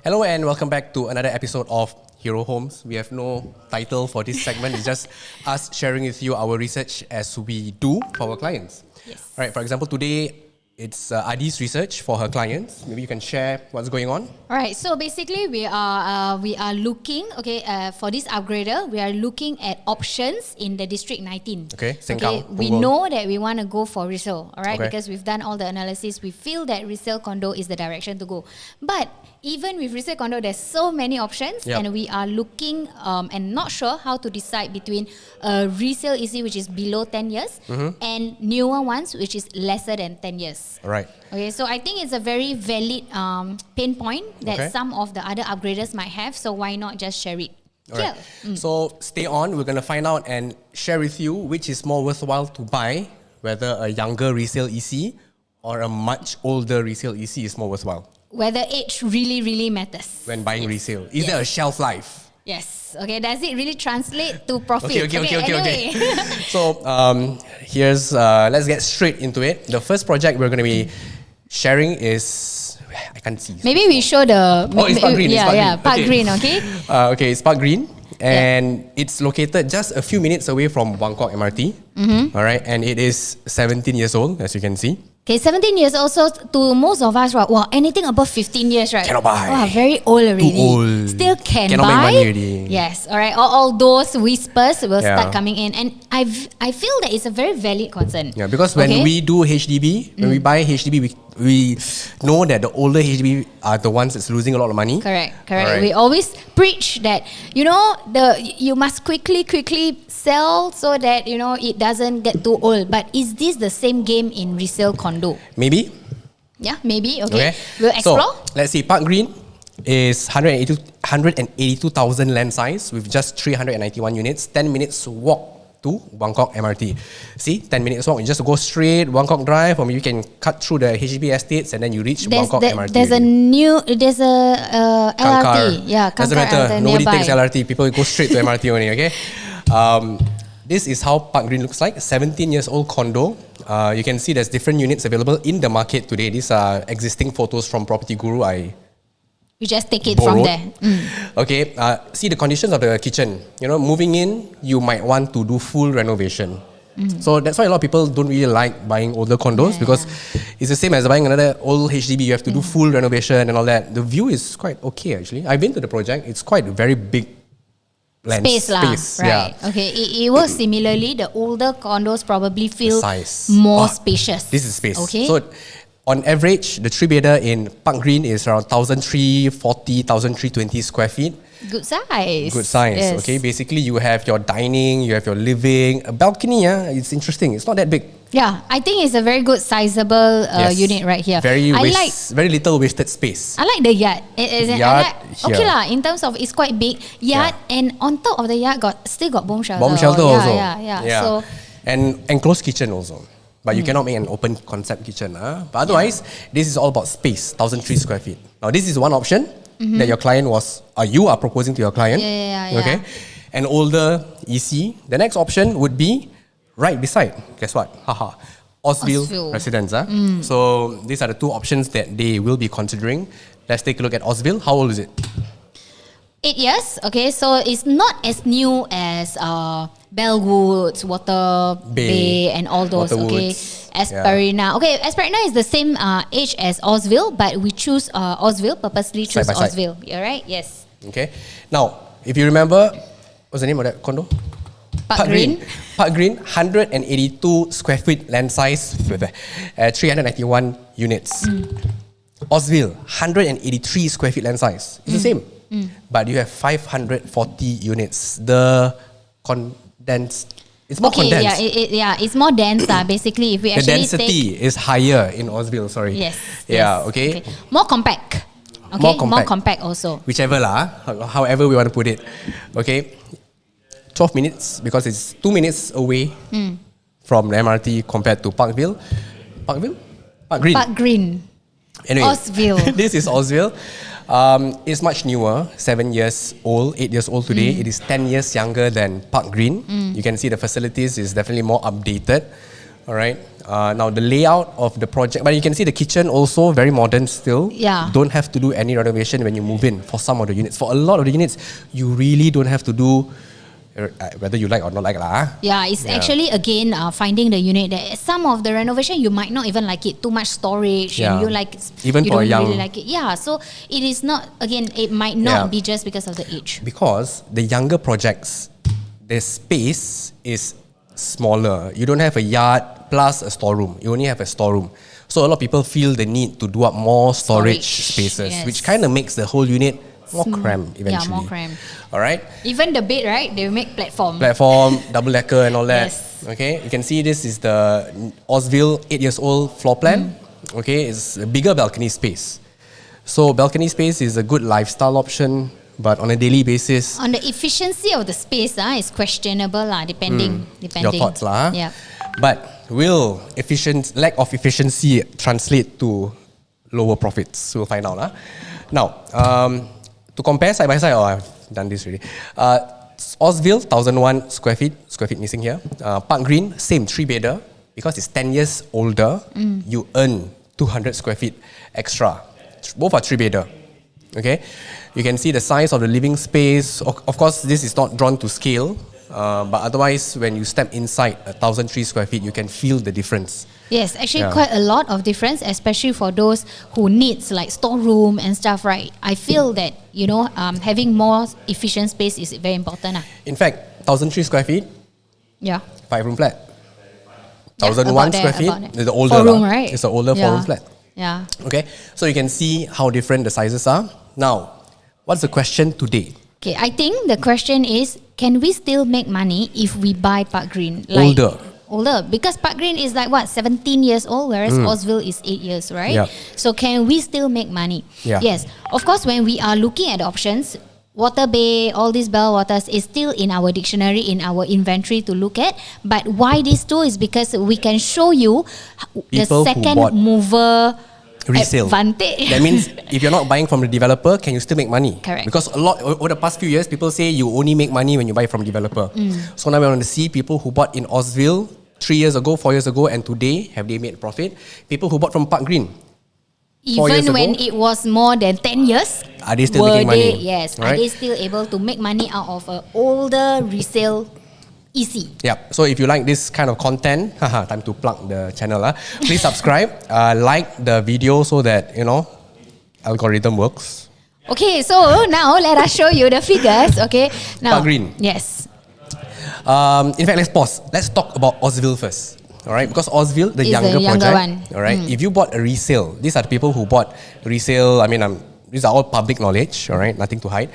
Hello and welcome back to another episode of Hero Homes. We have no title for this segment. It's just us sharing with you our research as we do for our clients. Yes. All right, for example, today it's Adi's research for her clients. Maybe you can share what's going on. All right. So basically, we are looking for this upgrader. We are looking at options in the District 19. Okay, Sengkang, We Punggol. know that we want to go for resale. All right, Okay. because we've done all the analysis. We feel that resale condo is the direction to go. But even with resale condo, there's so many options, Yep. and we are looking and not sure how to decide between resale easy, which is below 10 years, and newer ones, which is lesser than 10 years. All right. Okay, so I think it's a very valid pain point that Okay. some of the other upgraders might have. So why not just share it? All right. So stay on. We're going to find out and share with you which is more worthwhile to buy, whether a younger resale EC or a much older resale EC is more worthwhile Whether age really, really matters. when buying resale. Is there a shelf life? Yes. Okay, does it really translate to profit? Okay. So here's let's get straight into it. The first project we're going to be sharing is I can't see. Maybe we show the... Oh, it's Park Green. Park Green, okay? Okay, it's Park Green, and it's located just a few minutes away from Bangkok MRT. All right, and it is 17 years old, as you can see. Okay, 17 years also to most of us, right? Wow, anything above 15 years, right? Cannot buy. Wow, very old already. Too old. Still can Cannot buy. make money already. Yes, all right. All those whispers will Yeah. start coming in, and I feel that it's a very valid concern. Yeah, because when we do HDB, when we buy HDB, we know that the older HDB are the ones that's losing a lot of money. Correct. Alright. We always preach that you must quickly sell so that it doesn't get too old. But is this the same game in resale condo? Maybe. Yeah, maybe. Okay. We'll explore. So, let's see. Park Green is 182,000 land size with just 391 units, 10 minutes walk to Bangkok MRT. See, 10 minutes walk, you just go straight Bangkok Drive, or maybe you can cut through the HDB estates and then you reach Bangkok MRT. There's a LRT. Yeah, doesn't Kangkar matter. LRT Nobody nearby. takes LRT. People go straight to MRT only. Okay. This is how Park Green looks like. 17 years old condo. You can see there's different units available in the market today. These are existing photos from Property Guru. You just take it from borrowed. there. Okay, see the conditions of the kitchen. Moving in, you might want to do full renovation. So that's why a lot of people don't really like buying older condos because it's the same as buying another old HDB. You have to do full renovation and all that. The view is quite okay actually. I've been to the project. It's quite a very big land Space. space. Right. Yeah. Okay. It works similarly. The older condos probably feel Size. more spacious. This is space. Okay. So on average, the 3-bedder in Park Green is around 1,340, 1,320 square feet. Good size. Good size. Yes. Okay. Basically, you have your dining, you have your living, a balcony. It's interesting. It's not that big. Yeah, I think it's a very good sizable Yes. unit right here. Very very little wasted space. I like the yard. Yard Okay here. lah. In terms of it's quite big yard, and on top of the yard still got bomb shelter. Bomb shelter also. Yeah. So and enclosed kitchen also. But you cannot make an open concept kitchen. But otherwise, this is all about space, 1,003 square feet. Now, this is one option that your client you are proposing to your client. Yeah. Okay. An older EC. The next option would be right beside. Guess what? Osville residence. So these are the two options that they will be considering. Let's take a look at Osville. How old is it? 8 years. Okay, so it's not as new as Bellwoods, Water Bay, and all those. Okay, Esperina. Okay, Esperina is the same age as Osville, but we choose Osville, purposely choose Side by side. Osville. All right. Yes. Okay. Now, if you remember, what's the name of that condo? Park Green. Park Green, 182 square feet land size, 391 units. Osville, 183 square feet land size. It's the same. But you have 540 units. The condensed, it's more condensed. It's more dense. Basically, if we The actually density is higher in Osville, sorry. Yes. Yeah, okay. More compact. Okay, more compact also. Whichever however we want to put it. Okay. 12 minutes because it's 2 minutes away from the MRT compared to Park Green. Park Green. Anyway, Osville. This is Osville. It's much newer, 7 years old, 8 years old today. It is 10 years younger than Park Green. You can see the facilities is definitely more updated. All right. Now the layout of the project, but you can see the kitchen also very modern still. Yeah. Don't have to do any renovation when you move in for some of the units. For a lot of the units, you really don't have to do whether you like or not like lah. Yeah, it's actually again finding the unit that some of the renovation you might not even like it. Too much storage and you like even you for don't a young, really like it. Yeah, so it is not again. It might not be just because of the age. Because the younger projects, the space is smaller. You don't have a yard plus a storeroom. You only have a storeroom. So a lot of people feel the need to do up more storage spaces, which kind of makes the whole unit more cramped eventually. Yeah, more cramped. All right. Even the bed, right? They make platform, double decker, and all that. Yes. Okay. You can see this is the Osville 8 years old floor plan. Okay, it's a bigger balcony space. So balcony space is a good lifestyle option, but on a daily basis, on the efficiency of the space, is questionable depending. Your thoughts lah. Yeah. But will lack of efficiency translate to lower profits? We'll find out lah. Now, to compare side by side, I've done this already. Osville 1001 square feet missing here. Park Green, same 3-bedder. Because it's 10 years older, you earn 200 square feet extra. Both are 3-bedder. Okay, you can see the size of the living space. Of course, this is not drawn to scale, but otherwise, when you step inside 1,003 square feet, you can feel the difference. Yes, actually quite a lot of difference, especially for those who needs like storeroom and stuff, right? I feel that, having more efficient space is very important. In fact, 1,003 square feet, 5-room flat. 1,001 square feet is the older 4-room, right? It's an older 4-room flat. Yeah. Okay, so you can see how different the sizes are. Now, what's the question today? Okay, I think the question is, can we still make money if we buy Park Green? Older, because Park Green is like 17 years old, whereas Osville is 8 years, right? Yep. So can we still make money? Yeah. Yes, of course. When we are looking at the options, Water Bay, all these bell waters is still in our dictionary, in our inventory to look at. But why these two is because we can show you the second mover resale advantage. That means if you're not buying from the developer, can you still make money? Correct. Because a lot over the past few years, people say you only make money when you buy from developer. So now we want to see people who bought in Osville 3 years ago, 4 years ago, and today, have they made profit? People who bought from Park Green, even when it was more than 10 years, are they still making money? Yes. Right? Are they still able to make money out of an older resale EC? Yep. So if you like this kind of content, time to plug the channel. Please subscribe, like the video so that, algorithm works. Okay, so now let us show you the figures. Okay. Now, Park Green. Yes. In fact, let's pause. Let's talk about Osville first. All right, because Osville, the younger project. One. All right, if you bought a resale, these are the people who bought resale. These are all public knowledge. All right, nothing to hide.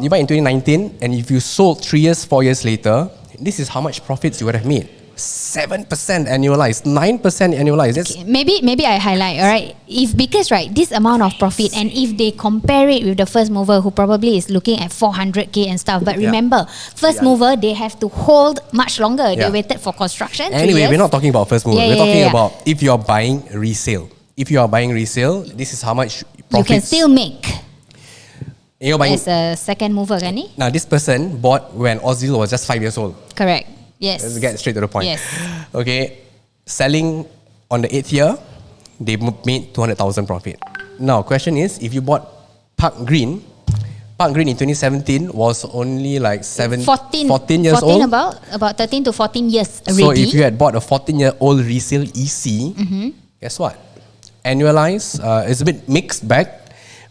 You buy in 2019, and if you sold 3 years, 4 years later, this is how much profits you would have made. 7% annualized, 9% annualized. Okay, maybe I highlight, all right? Because this amount of profit, and if they compare it with the first mover who probably is looking at 400k and stuff, but remember, first mover, they have to hold much longer. They waited for construction. Anyway, we're not talking about first mover. We're talking about if you're buying resale. If you are buying resale, this is how much profits you can still make. You're buying as a second mover, kan? Now, this person bought when Osville was just 5 years old. Correct. Yes. Let's get straight to the point. Yes. Okay. Selling on the 8th year, they made 200,000 profit. Now, question is, if you bought Park Green in 2017 was only like 14 years old. About 13 to 14 years already. So if you had bought a 14-year-old resale EC, guess what? Annualized, it's a bit mixed bag,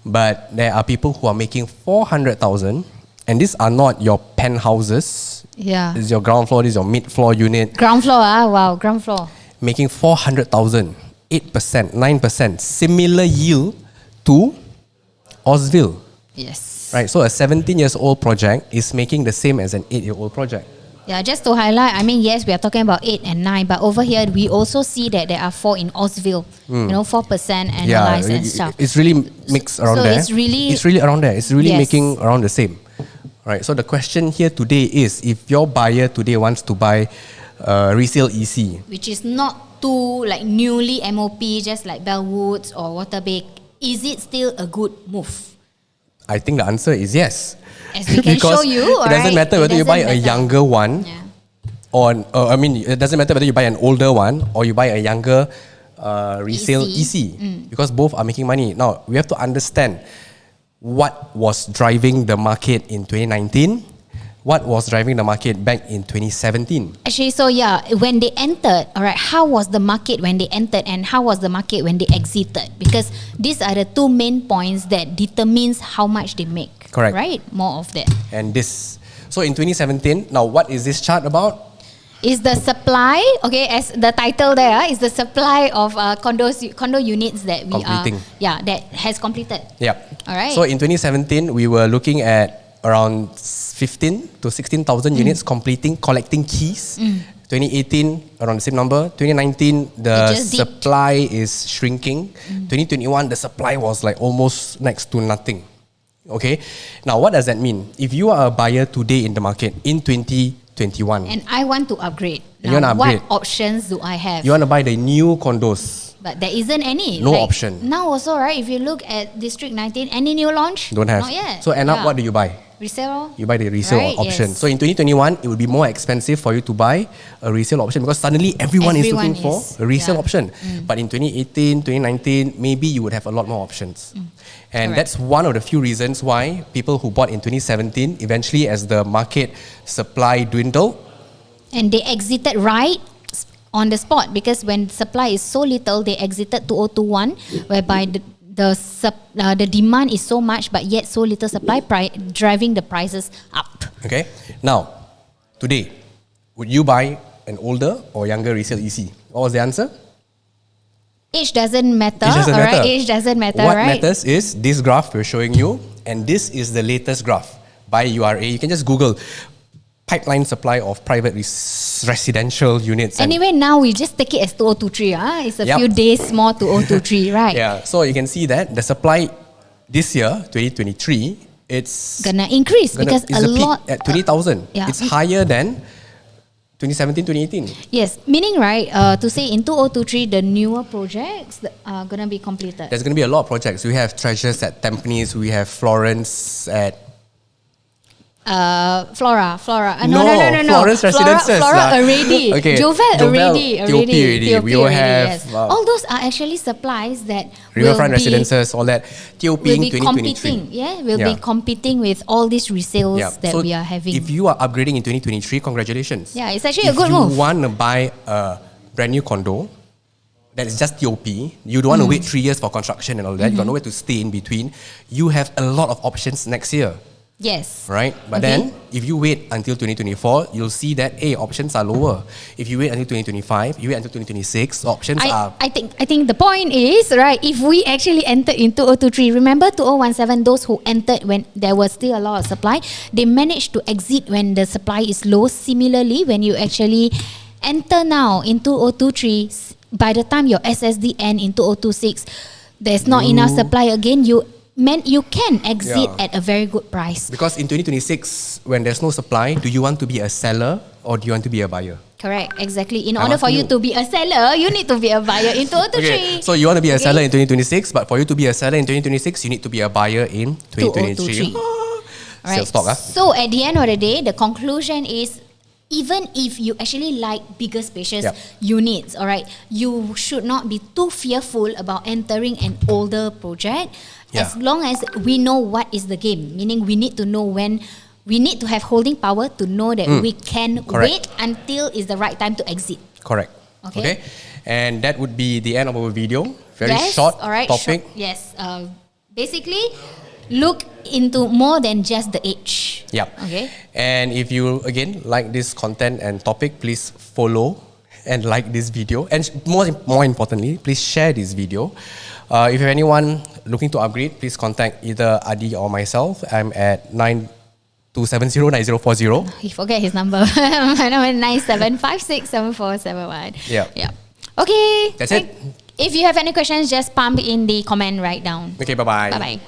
but there are people who are making 400,000, and these are not your penthouses. Yeah. This is your ground floor, this is your mid-floor unit. Ground floor, wow, ground floor. Making 400,000, 8%, 9%, similar yield to Osville. Yes. Right, so a 17 years old project is making the same as an 8-year-old project. Yeah, just to highlight, yes, we are talking about 8 and 9, but over here we also see that there are 4 in Osville. 4% annualized and stuff. It's really mixed around there. It's really around there. It's really making around the same. Right, so the question here today is, if your buyer today wants to buy resale EC, which is not too like newly MOP, just like Bellwoods or Water Bay, is it still a good move? I think the answer is yes. As we can show you, it doesn't matter whether you buy a younger one I mean, it doesn't matter whether you buy an older one or you buy a younger resale EC, because both are making money. Now, we have to understand what was driving the market in 2019, what was driving the market back in 2017. Actually, so yeah, when they entered, all right, how was the market when they entered and how was the market when they exited? Because these are the two main points that determines how much they make. Correct. Right? More of that. And this. So in 2017, now what is this chart about? Is the supply, okay, as the title there, is the supply of condo units that we Completing. that has completed. Yep. All right. So in 2017, we were looking at around 15 to 16,000 units collecting keys. 2018, around the same number. 2019, the supply is shrinking. 2021, the supply was like almost next to nothing. Okay. Now, what does that mean? If you are a buyer today in the market in 2021, and I want to upgrade. You want to upgrade. What options do I have? You want to buy the new condos. But there isn't any. No option. Now also, right, if you look at District 19, any new launch? Don't have. Not yet. So end up, what do you buy? Resale. You buy the resale Right, option. yes. So in 2021, it will be more expensive for you to buy a resale option because suddenly everyone is looking for a resale option. But in 2018, 2019, maybe you would have a lot more options. And Correct. that's one of the few reasons why people who bought in 2017, eventually as the market supply dwindled, And they exited right on the spot because when supply is so little, they exited 2021, whereby the demand is so much, but yet so little supply, driving the prices up. okay? Now, today, would you buy an older or younger resale EC? What was the answer? Age doesn't matter. Age doesn't matter. Age doesn't matter, What right? matters is this graph we're showing you, and this is the latest graph by URA. You can just Google pipeline supply of private residential units. Anyway, now we just take it as 2023. It's a few days more to 2023, right? Yeah, so you can see that the supply this year, 2023, it's Gonna increase because it's a the peak lot at 20,000. yeah. It's higher than 2017, 2018. Yes, meaning right to say in 2023 the newer projects are gonna be completed. There's going to be a lot of projects. We have Treasures at Tampines. We have Florence at Flora. No, Florence Residences. Flora already. Okay. Jovel already. TOP already. We will have yes. All those are actually supplies that Riverfront Residences, all that. TOP will in be 2023. competing. Will be competing with all these resales that So we are having. if you are upgrading in 2023, congratulations. Yeah, it's actually a good move. If you want to buy a brand new condo that is just TOP, you don't want to wait 3 years for construction and all that, you got nowhere to stay in between, you have a lot of options next year. Yes. Right? But then, if you wait until 2024, you'll see that options are lower. If you wait until 2025, you wait until 2026, options are... I think the point is, right, if we actually entered in 2023, remember 2017, those who entered when there was still a lot of supply, they managed to exit when the supply is low. Similarly, when you actually enter now in 2023, by the time your SSD end in 2026, there's not enough supply again, you can exit at a very good price. Because in 2026, when there's no supply, do you want to be a seller or do you want to be a buyer? Correct, exactly. In order for you to be a seller, you need to be a buyer in 2023. Okay, so you want to be a seller in 2026, but for you to be a seller in 2026, you need to be a buyer in 2023. Right. Stock, So at the end of the day, the conclusion is, even if you actually like bigger spacious units, all right, you should not be too fearful about entering an older project. As long as we know what is the game, meaning we need to know when we need to have holding power to know that we can wait until it's the right time to exit. Correct. Okay. And that would be the end of our video. Very short topic. Yes. Basically, look into more than just the age. Yep. Okay. And if you, again, like this content and topic, please follow and like this video. And more importantly, please share this video. If you have anyone looking to upgrade, please contact either Adi or myself. I'm at 92709040. He forget his number. My number is 97567471. Yeah. Okay. That's it. If you have any questions, just pump in the comment right down. Okay, bye-bye. Bye-bye.